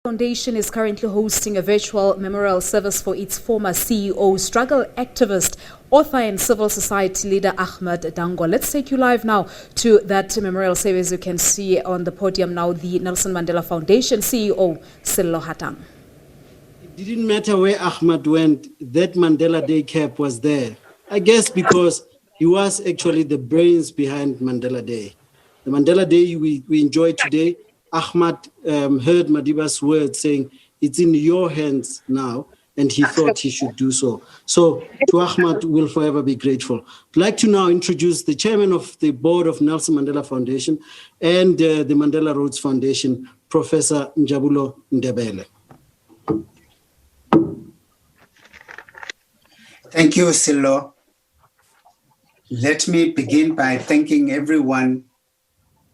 Foundation is currently hosting a virtual memorial service for its former CEO, struggle activist, author and civil society leader Achmat Dangor. Let's take you live now to that memorial service. You can see on the podium now the Nelson Mandela Foundation CEO, Sello Hatang. It didn't matter where Achmat went, that Mandela Day cap was there. I guess because he was actually the brains behind Mandela Day. The Mandela Day we enjoy today, Achmat heard Madiba's words saying, it's in your hands now, and he thought he should do so. So to Achmat, we'll forever be grateful. I'd like to now introduce the chairman of the board of Nelson Mandela Foundation and the Mandela Rhodes Foundation, Professor Njabulo Ndebele. Thank you, Silo. Let me begin by thanking everyone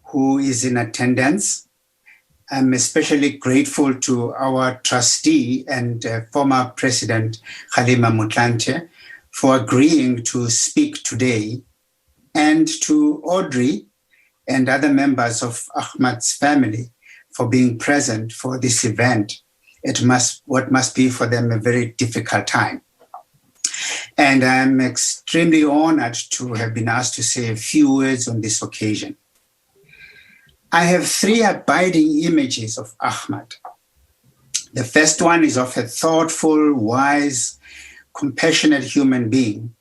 who is in attendance. I'm especially grateful to our trustee and former President Kgalema Motlanthe for agreeing to speak today, and to Audrey and other members of Achmat's family for being present for this event. What must be for them a very difficult time. And I'm extremely honored to have been asked to say a few words on this occasion. I have three abiding images of Achmat. The first one is of a thoughtful, wise, compassionate human being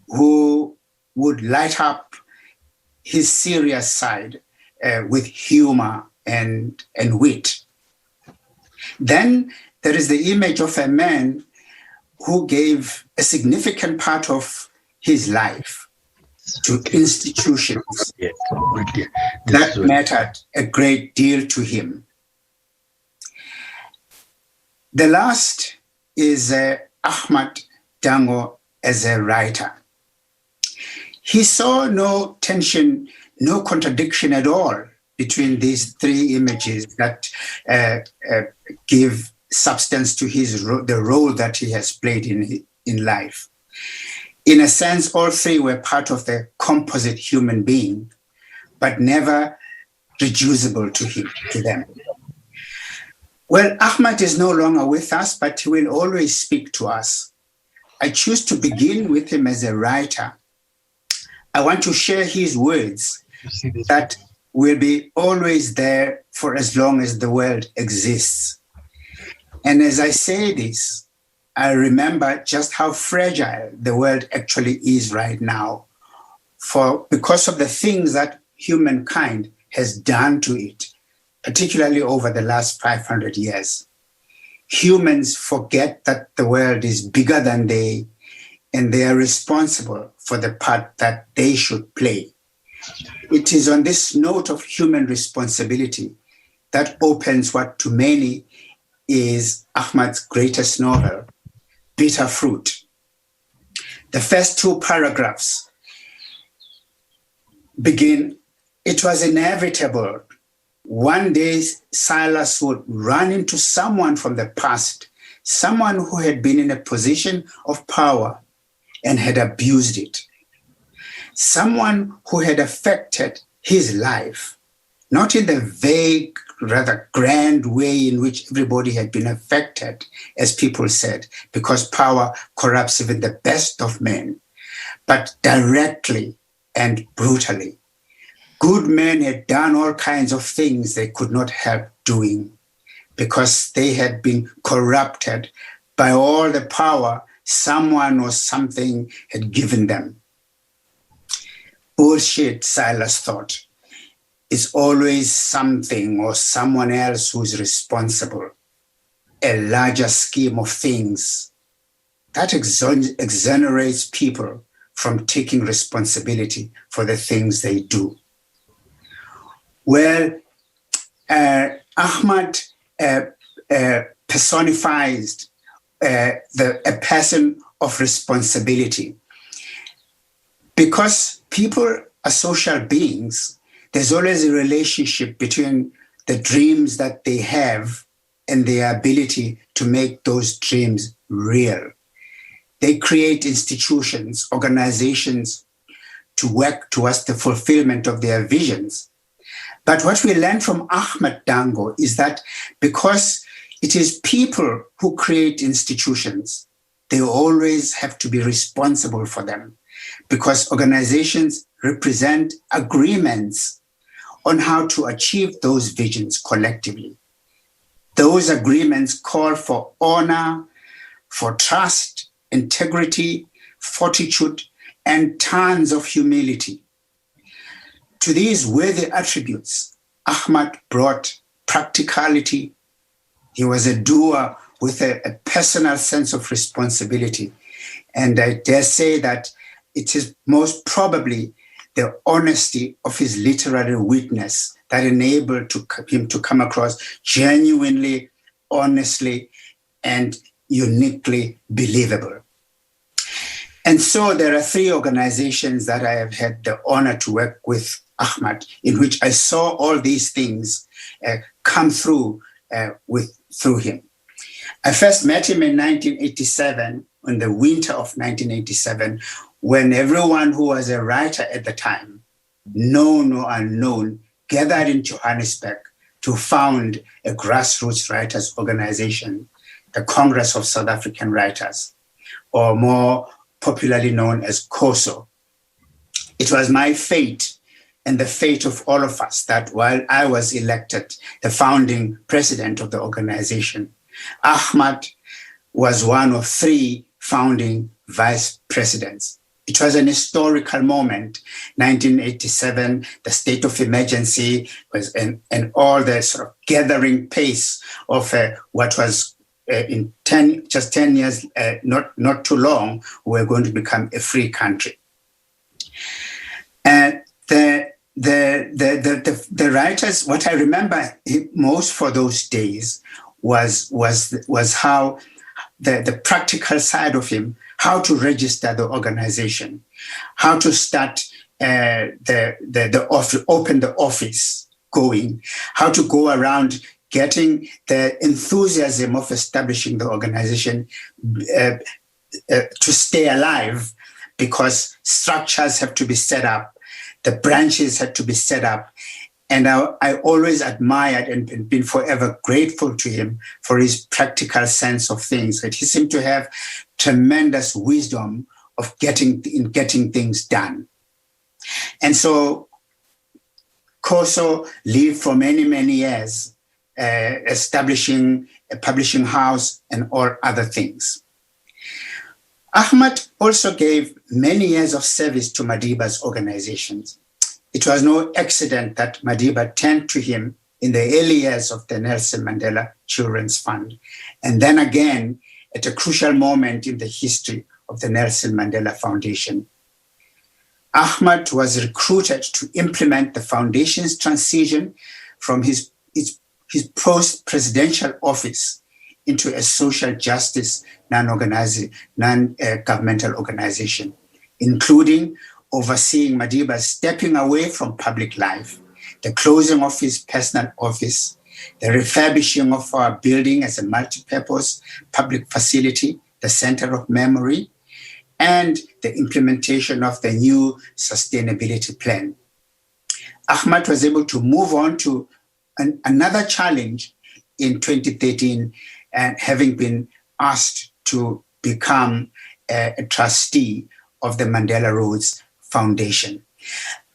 who would light up his serious side with humor and wit. Then there is the image of a man who gave a significant part of his life to institutions that mattered a great deal to him. The last is Achmat Dangor as a writer. He saw no tension, no contradiction at all between these three images that give substance to the role that he has played in life. In a sense, all three were part of the composite human being, but never reducible to them. Well, Achmat is no longer with us, but he will always speak to us. I choose to begin with him as a writer. I want to share his words that will be always there for as long as the world exists. And as I say this, I remember just how fragile the world actually is right now because of the things that humankind has done to it, particularly over the last 500 years. Humans forget that the world is bigger than they, and they are responsible for the part that they should play. It is on this note of human responsibility that opens what to many is Achmat's greatest novel, Bitter Fruit. The first two paragraphs begin, it was inevitable. One day, Silas would run into someone from the past, someone who had been in a position of power and had abused it. Someone who had affected his life, not in the vague, rather grand way in which everybody had been affected, as people said, because power corrupts even the best of men, but directly and brutally. Good men had done all kinds of things they could not help doing because they had been corrupted by all the power someone or something had given them. Bullshit, Silas thought. It's always something or someone else who's responsible. A larger scheme of things that exonerates people from taking responsibility for the things they do. Well, Achmat personifies a person of responsibility. Because people are social beings, there's always a relationship between the dreams that they have and their ability to make those dreams real. They create institutions, organizations to work towards the fulfillment of their visions. But what we learn from Achmat Dangor is that because it is people who create institutions. They always have to be responsible for them because organizations represent agreements on how to achieve those visions collectively. Those agreements call for honor, for trust, integrity, fortitude, and tons of humility. To these worthy attributes, Achmat brought practicality. He was a doer with a personal sense of responsibility. And I dare say that it is most probably the honesty of his literary witness that enabled him to come across genuinely, honestly, and uniquely believable. And so there are 3 organizations that I have had the honor to work with Achmat, in which I saw all these things come through through him. I first met him in 1987, in the winter of 1987, when everyone who was a writer at the time, known or unknown, gathered in Johannesburg to found a grassroots writers organization, the Congress of South African Writers, or more popularly known as COSO. It was my fate and the fate of all of us that while I was elected the founding president of the organization, Achmat was one of 3 founding vice presidents. It was an historical moment, 1987, the state of emergency was, and all the sort of gathering pace of what was in 10 years, not too long, we're going to become a free country. And the writers, what I remember most for those days was how the practical side of him, how to register the organization, how to start the office, open the office going, how to go around getting the enthusiasm of establishing the organization to stay alive, because structures have to be set up, the branches had to be set up. And I always admired and been forever grateful to him for his practical sense of things, that he seemed to have tremendous wisdom of getting things done. And so COSO lived for many, many years, establishing a publishing house and all other things. Achmat also gave many years of service to Madiba's organizations. It was no accident that Madiba turned to him in the early years of the Nelson Mandela Children's Fund, and then again at a crucial moment in the history of the Nelson Mandela Foundation. Achmat was recruited to implement the foundation's transition from his post-presidential office into a social justice non-governmental organization, including overseeing Madiba stepping away from public life, the closing of his personal office, the refurbishing of our building as a multi-purpose public facility, the Center of Memory, and the implementation of the new sustainability plan. Achmat was able to move on to another challenge in 2013, and having been asked to become a trustee of the Mandela Rhodes Foundation.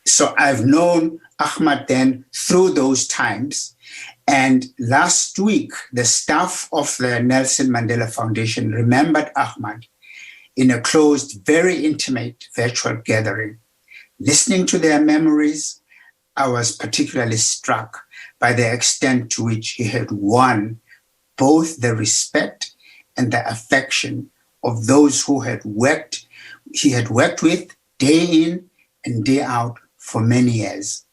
So I've known Achmat then through those times. And last week, the staff of the Nelson Mandela Foundation remembered Achmat in a closed, very intimate virtual gathering. Listening to their memories, I was particularly struck by the extent to which he had won both the respect and the affection of those who he had worked with day in and day out for many years.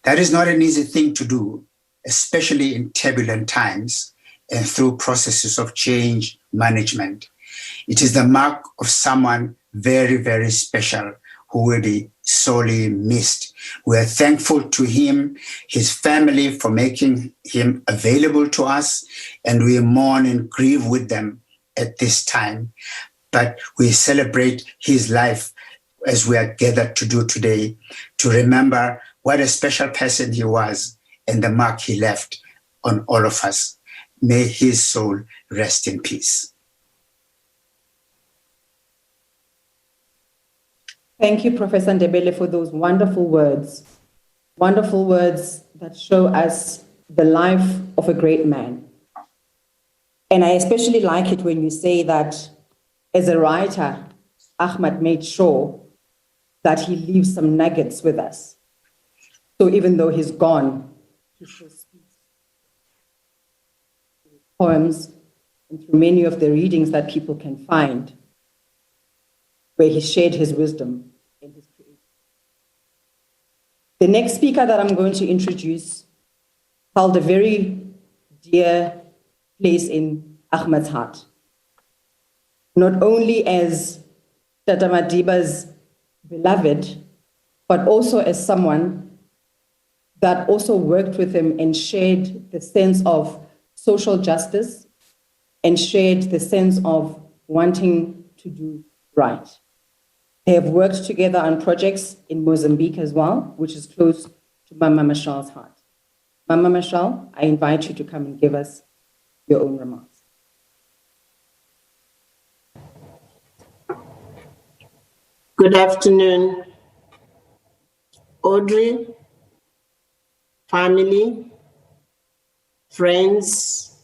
That is not an easy thing to do, especially in turbulent times and through processes of change management. It is the mark of someone very, very special who will be sorely missed. We are thankful to him, his family, for making him available to us, and we mourn and grieve with them at this time. But we celebrate his life as we are gathered to do today, to remember what a special person he was and the mark he left on all of us. May his soul rest in peace. Thank you, Professor Ndebele, for those wonderful words that show us the life of a great man. And I especially like it when you say that as a writer, Achmat made sure that he leaves some nuggets with us. So even though he's gone, he still speaks through poems and through many of the readings that people can find, where he shared his wisdom and his creation. The next speaker that I'm going to introduce held a very dear place in Achmat's heart, not only as Tata Madiba's beloved, but also as someone that also worked with him and shared the sense of social justice and shared the sense of wanting to do right. They have worked together on projects in Mozambique as well, which is close to Mama Mashal's heart. Mama Mashal, I invite you to come and give us your own remarks. Good afternoon, Audrey, family, friends,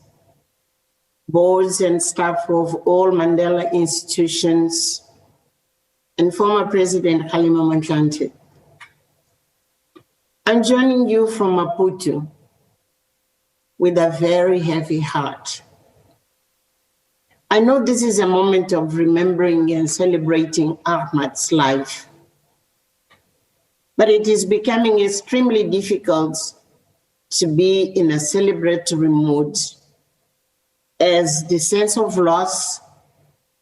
boards and staff of all Mandela institutions, and former President Kgalema Motlanthe. I'm joining you from Maputo with a very heavy heart. I know this is a moment of remembering and celebrating Ahmad's life, but it is becoming extremely difficult to be in a celebratory mood as the sense of loss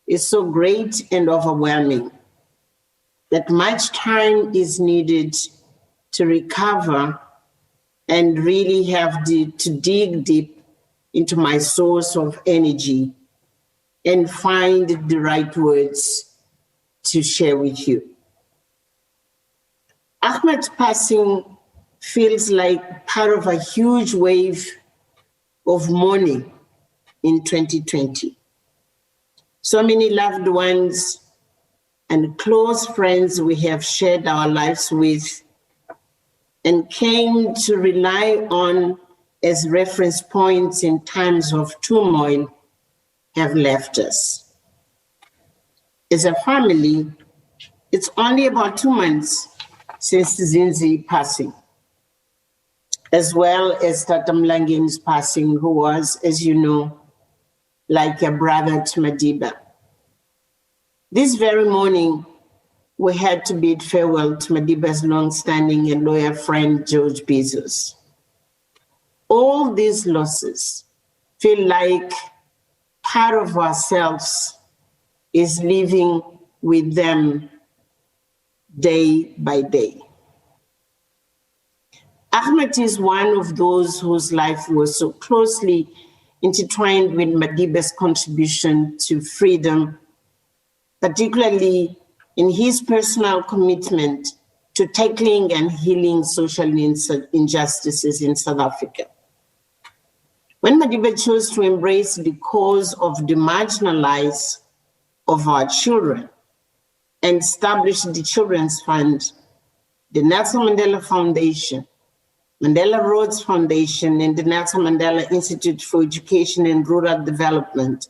is so great and overwhelming that much time is needed to recover and really have to dig deep into my source of energy and find the right words to share with you. Ahmad's passing feels like part of a huge wave of mourning in 2020. So many loved ones and close friends we have shared our lives with and came to rely on as reference points in times of turmoil have left us. As a family, it's only about 2 months since Zinzi passing, as well as Tata Mlangin's passing, who was, as you know, like a brother to Madiba. This very morning, we had to bid farewell to Madiba's long-standing and loyal friend, George Bezos. All these losses feel like part of ourselves is living with them day by day. Ahmed is one of those whose life was so closely intertwined with Madiba's contribution to freedom, particularly in his personal commitment to tackling and healing social injustices in South Africa. When Madiba chose to embrace the cause of the marginalized of our children and established the Children's Fund, the Nelson Mandela Foundation, Mandela Rhodes Foundation, and the Nelson Mandela Institute for Education and Rural Development,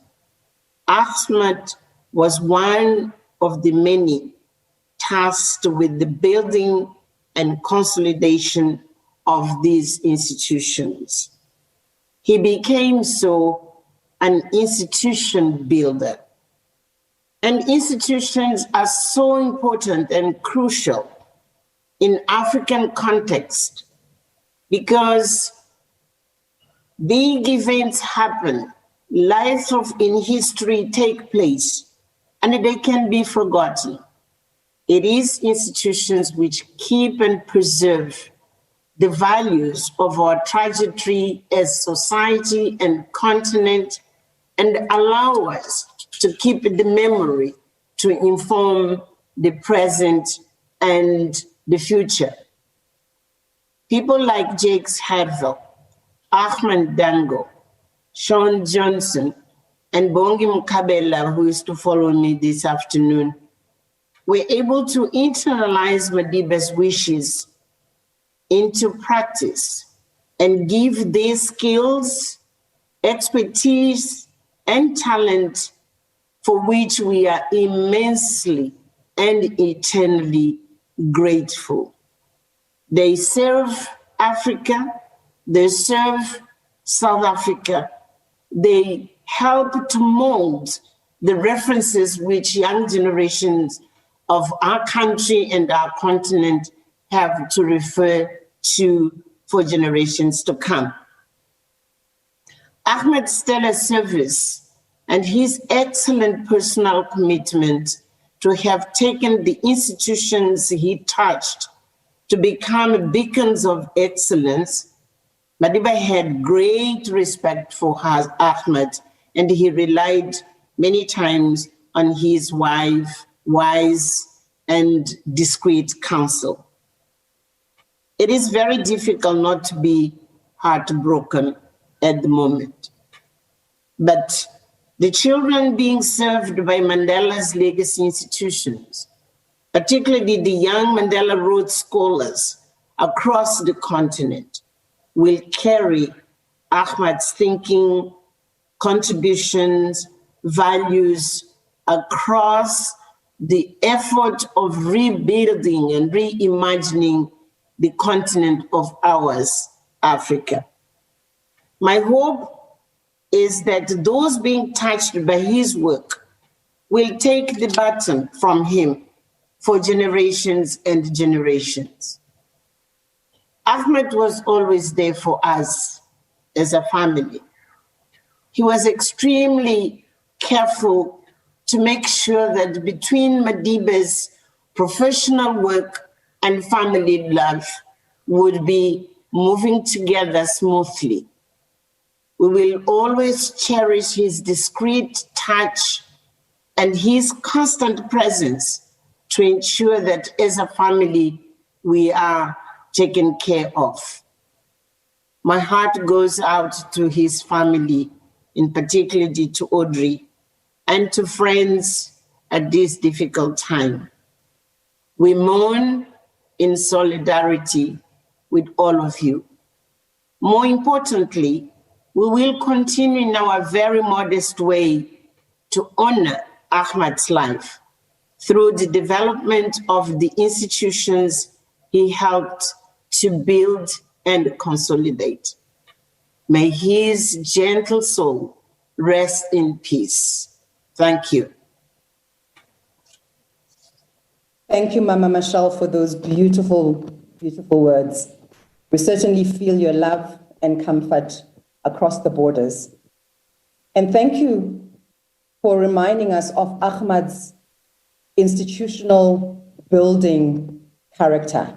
Ahmed was one of the many tasked with the building and consolidation of these institutions. He became so an institution builder. And institutions are so important and crucial in African context because big events happen, lives in history take place, and they can be forgotten. It is institutions which keep and preserve the values of our trajectory as society and continent and allow us to keep the memory to inform the present and the future. People like Jakes Hadville, Achmat Dangor, Sean Johnson, and Bongi Mkabela, who is to follow me this afternoon, were able to internalize Madiba's wishes into practice and give their skills, expertise, and talent for which we are immensely and eternally grateful. They serve Africa, they serve South Africa, they help to mold the references which young generations of our country and our continent have to refer to for generations to come. Achmat's stellar service and his excellent personal commitment to have taken the institutions he touched to become beacons of excellence, Madiba had great respect for Achmat, and he relied many times on his wise and discreet counsel. It is very difficult not to be heartbroken at the moment. But the children being served by Mandela's legacy institutions, particularly the young Mandela Road scholars across the continent, will carry Achmat's thinking, contributions, values across the effort of rebuilding and reimagining the continent of ours, Africa. My hope is that those being touched by his work will take the baton from him for generations and generations. Achmat was always there for us as a family. He was extremely careful to make sure that between Madiba's professional work and family life would be moving together smoothly. We will always cherish his discreet touch and his constant presence to ensure that as a family, we are taken care of. My heart goes out to his family, in particular to Audrey, and to friends at this difficult time. We mourn in solidarity with all of you. More importantly, we will continue in our very modest way to honor Achmat's life through the development of the institutions he helped to build and consolidate. May his gentle soul rest in peace. Thank you. Thank you, Mama Machel, for those beautiful, beautiful words. We certainly feel your love and comfort across the borders. And thank you for reminding us of Achmat's institutional building character.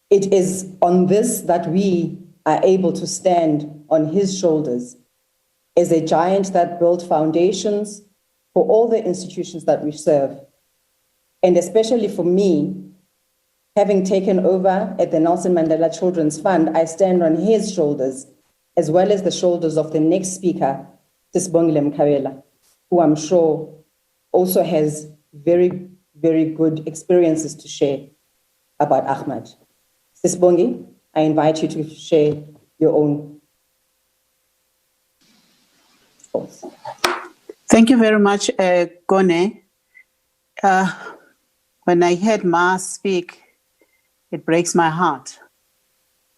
It is on this that we are able to stand on his shoulders as a giant that built foundations for all the institutions that we serve. And especially for me, having taken over at the Nelson Mandela Children's Fund, I stand on his shoulders, as well as the shoulders of the next speaker, Sisbongile Mkabela, who I'm sure also has very, very good experiences to share about Achmat. Sisbongi, I invite you to share your own thoughts. Thank you very much, Gone. When I heard Ma speak, it breaks my heart,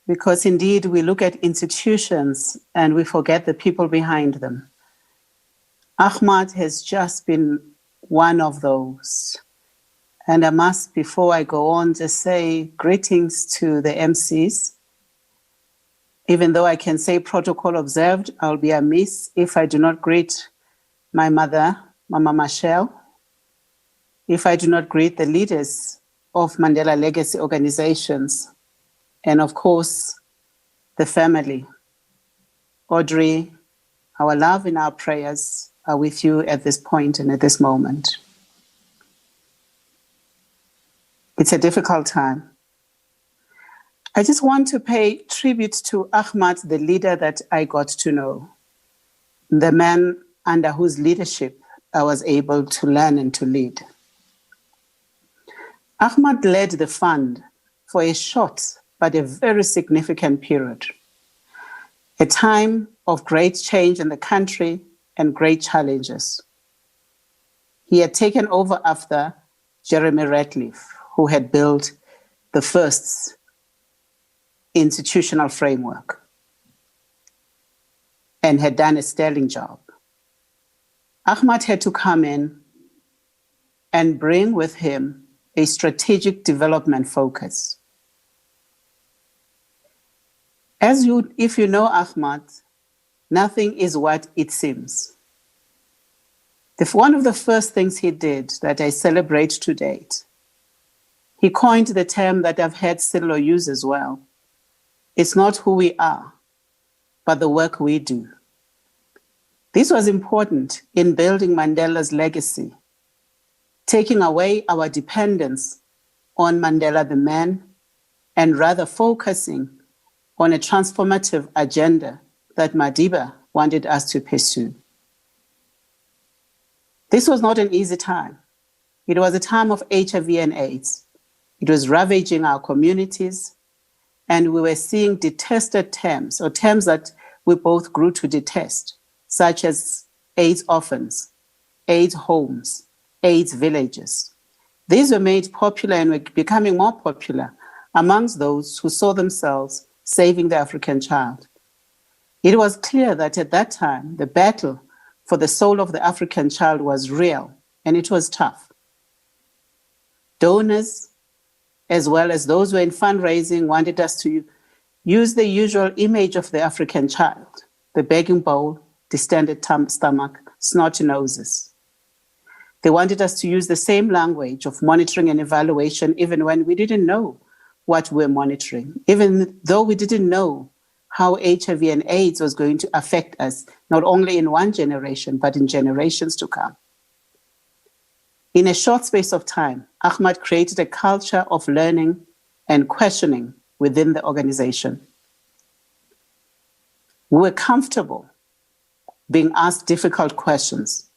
because indeed we look at institutions and we forget the people behind them. Achmat has just been one of those. And I must, before I go on, just say greetings to the MCs. Even though I can say protocol observed, I'll be amiss if I do not greet my mother, Mama Machel, if I do not greet the leaders of Mandela Legacy organizations, and of course, the family. Audrey, our love and our prayers are with you at this point and at this moment. It's a difficult time. I just want to pay tribute to Achmat, the leader that I got to know. the man under whose leadership I was able to learn and to lead. Achmat led the fund for a short but a very significant period, a time of great change in the country and great challenges. He had taken over after Jeremy Ratcliffe, who had built the first institutional framework and had done a sterling job. Achmat had to come in and bring with him a strategic development focus. If you know Achmat, nothing is what it seems. One of the first things he did that I celebrate to date, he coined the term that I've heard Silo use as well. It's not who we are, but the work we do. This was important in building Mandela's legacy, taking away our dependence on Mandela the man, and rather focusing on a transformative agenda that Madiba wanted us to pursue. This was not an easy time. It was a time of HIV and AIDS. It was ravaging our communities, and we were seeing detested terms, or terms that we both grew to detest, such as AIDS orphans, AIDS homes, AIDS villages. These were made popular and were becoming more popular amongst those who saw themselves saving the African child. It was clear that at that time, the battle for the soul of the African child was real, and it was tough. Donors, as well as those who were in fundraising, wanted us to use the usual image of the African child, the begging bowl, distended stomach, snotty noses. They wanted us to use the same language of monitoring and evaluation, even when we didn't know what we were monitoring, even though we didn't know how HIV and AIDS was going to affect us, not only in one generation, but in generations to come. In a short space of time, Achmat created a culture of learning and questioning within the organization. We were comfortable being asked difficult questions,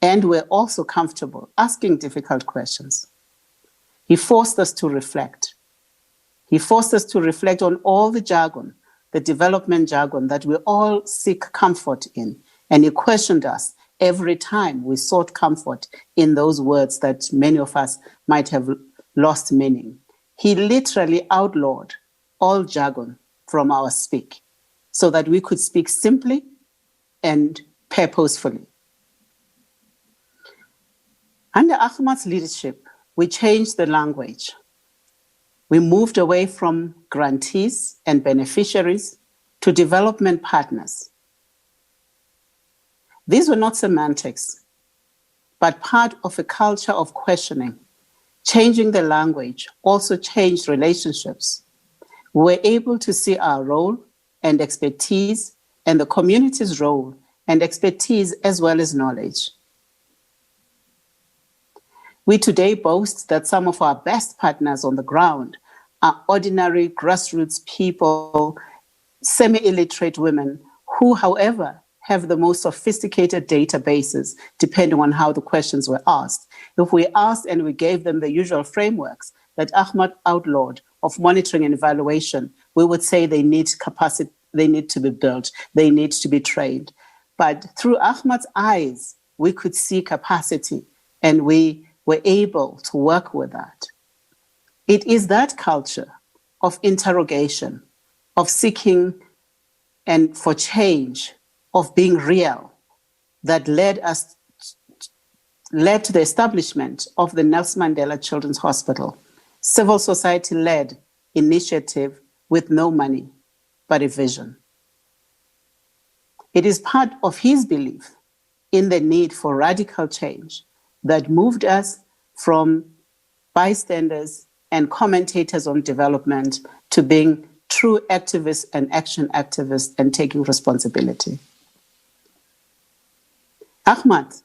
and we're also comfortable asking difficult questions. He forced us to reflect. He forced us to reflect on all the jargon, the development jargon that we all seek comfort in. And he questioned us every time we sought comfort in those words that many of us might have lost meaning. He literally outlawed all jargon from our speak so that we could speak simply and purposefully. Under Achmat's leadership, we changed the language. We moved away from grantees and beneficiaries to development partners. These were not semantics, but part of a culture of questioning. Changing the language also changed relationships. We were able to see our role and expertise and the community's role and expertise as well as knowledge. We today boast that some of our best partners on the ground are ordinary grassroots people, semi-illiterate women who, however, have the most sophisticated databases depending on how the questions were asked. If we asked and we gave them the usual frameworks that Achmat outlawed of monitoring and evaluation, we would say they need capacity, they need to be built, they need to be trained. But through Achmat's eyes, we could see capacity and we were able to work with that. It is that culture of interrogation, of seeking and for change, of being real, that led to the establishment of the Nelson Mandela Children's Hospital, civil society-led initiative with no money, but a vision. It is part of his belief in the need for radical change that moved us from bystanders and commentators on development to being true activists and action activists and taking responsibility. Achmat,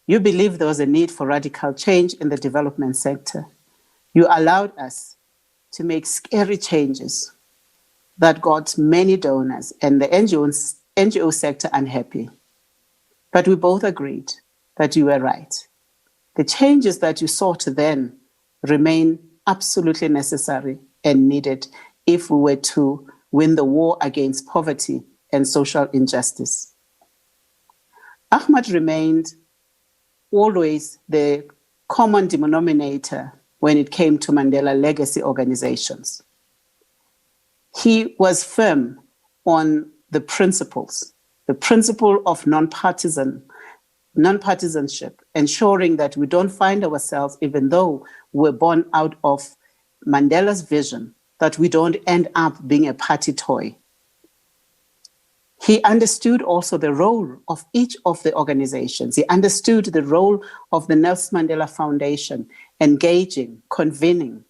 you believe there was a need for radical change in the development sector. You allowed us to make scary changes that got many donors and the NGO sector unhappy. But we both agreed that you were right. The changes that you sought then remain absolutely necessary and needed if we were to win the war against poverty and social injustice. Achmat remained always the common denominator when it came to Mandela legacy organizations. He was firm on the principles, the principle of nonpartisanship, ensuring that we don't find ourselves, even though we're born out of Mandela's vision, that we don't end up being a party toy. He understood also the role of each of the organizations. He understood the role of the Nelson Mandela Foundation, engaging, convening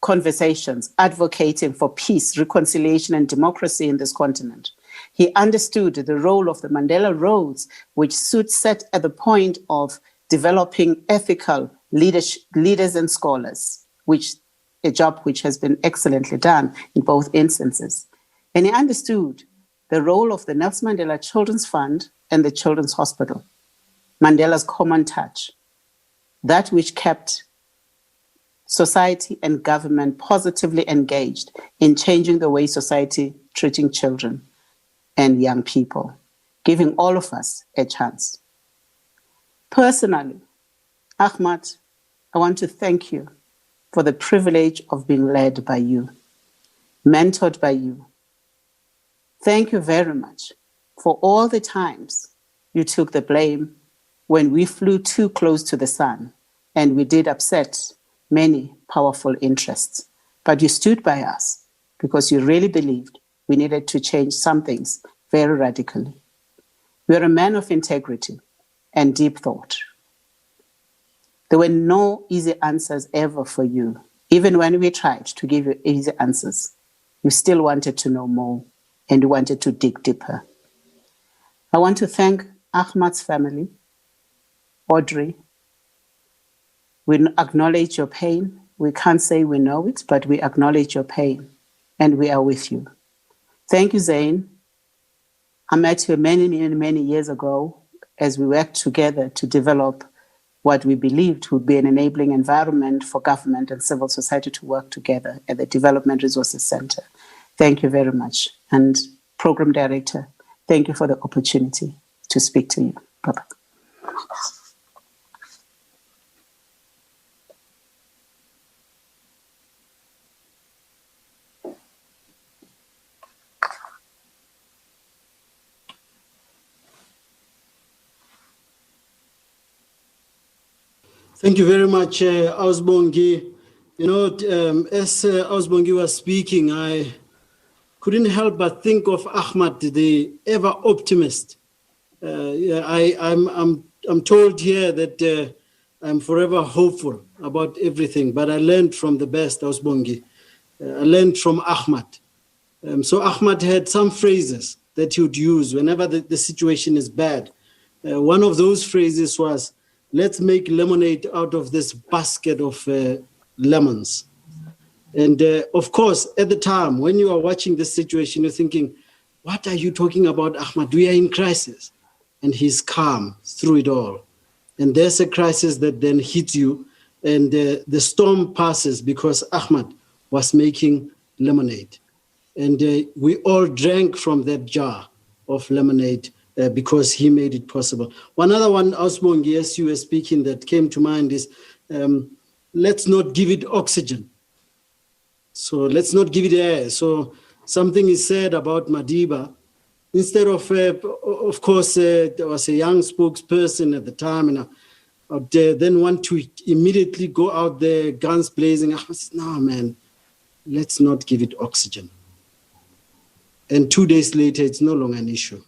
conversations, advocating for peace, reconciliation, and democracy in this continent. He understood the role of the Mandela Roads, which set at the point of developing ethical leaders and scholars, a job which has been excellently done in both instances. And he understood the role of the Nelson Mandela Children's Fund and the Children's Hospital, Mandela's common touch, that which kept society and government positively engaged in changing the way society treating children and young people, giving all of us a chance. Personally, Achmat, I want to thank you for the privilege of being led by you, mentored by you. Thank you very much for all the times you took the blame when we flew too close to the sun and we did upset many powerful interests. But you stood by us because you really believed we needed to change some things very radically. You are a man of integrity and deep thought. There were no easy answers ever for you. Even when we tried to give you easy answers, you still wanted to know more and you wanted to dig deeper. I want to thank Achmat's family, Audrey. We acknowledge your pain. We can't say we know it, but we acknowledge your pain and we are with you. Thank you, Zain. I met you many years ago as we worked together to develop what we believed would be an enabling environment for government and civil society to work together at the Development Resources Center. Thank you very much. And Program Director, thank you for the opportunity to speak to you. Bye-bye. Thank you very much, Ausbongi. You know, as Ausbongi was speaking, I couldn't help but think of Achmat, the ever optimist. I'm told here that I'm forever hopeful about everything, but I learned from the best, Ausbongi. I learned from Achmat. So Achmat had some phrases that he would use whenever the situation is bad. One of those phrases was, let's make lemonade out of this basket of lemons. And of course, at the time, when you are watching this situation, you're thinking, what are you talking about, Achmat? We are in crisis. And he's calm through it all. And there's a crisis that then hits you, and the storm passes because Achmat was making lemonade. And we all drank from that jar of lemonade because he made it possible. One other one, Ausbongi, as you were speaking, that came to mind is, let's not give it oxygen. So let's not give it air. So something is said about Madiba. Instead of course, there was a young spokesperson at the time, and I would then want to immediately go out there, guns blazing. I said, no, man, let's not give it oxygen. And 2 days later, it's no longer an issue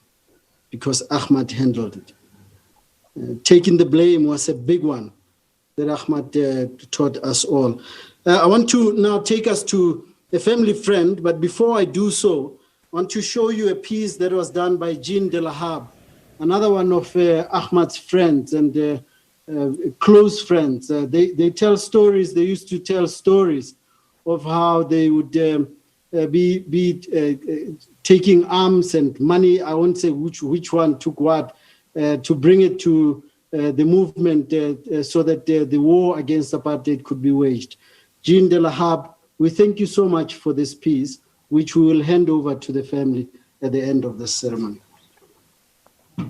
because Achmat handled it. Taking the blame was a big one that Achmat taught us all. I want to now take us to a family friend, but before I do so, I want to show you a piece that was done by Jean Delahab, another one of Achmat's friends and close friends. They tell stories, they used to tell stories of how they would taking arms and money. I won't say which one took what, to bring it to the movement so that the war against apartheid could be waged. Jean de la Harpe, we thank you so much for this piece, which we will hand over to the family at the end of the ceremony.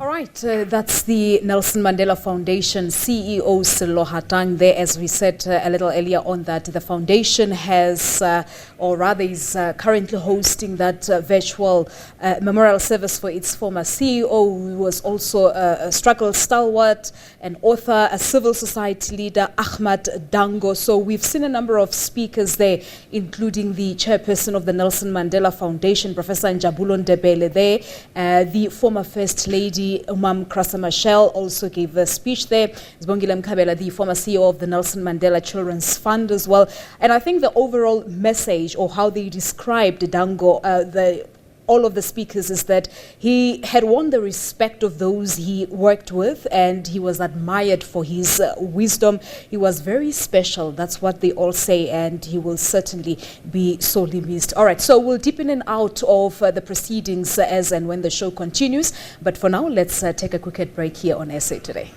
All right, that's the Nelson Mandela Foundation CEO Sello Hatang there. As we said a little earlier on, that the foundation has, or rather is currently hosting that virtual memorial service for its former CEO, who was also a struggle stalwart, an author, a civil society leader, Achmat Dangor. So we've seen a number of speakers there, including the chairperson of the Nelson Mandela Foundation, Professor Njabulo Ndebele there, the former First Lady, Umam Krasa Machel also gave a speech there. Zbongile Mkhabela, the former CEO of the Nelson Mandela Children's Fund as well. And I think the overall message, or how they described Dango, all of the speakers, is that he had won the respect of those he worked with, and he was admired for his wisdom. He was very special. That's what they all say, and he will certainly be sorely missed. All right, so we'll dip in and out of the proceedings as and when the show continues. But for now, let's take a quick break here on SA Today.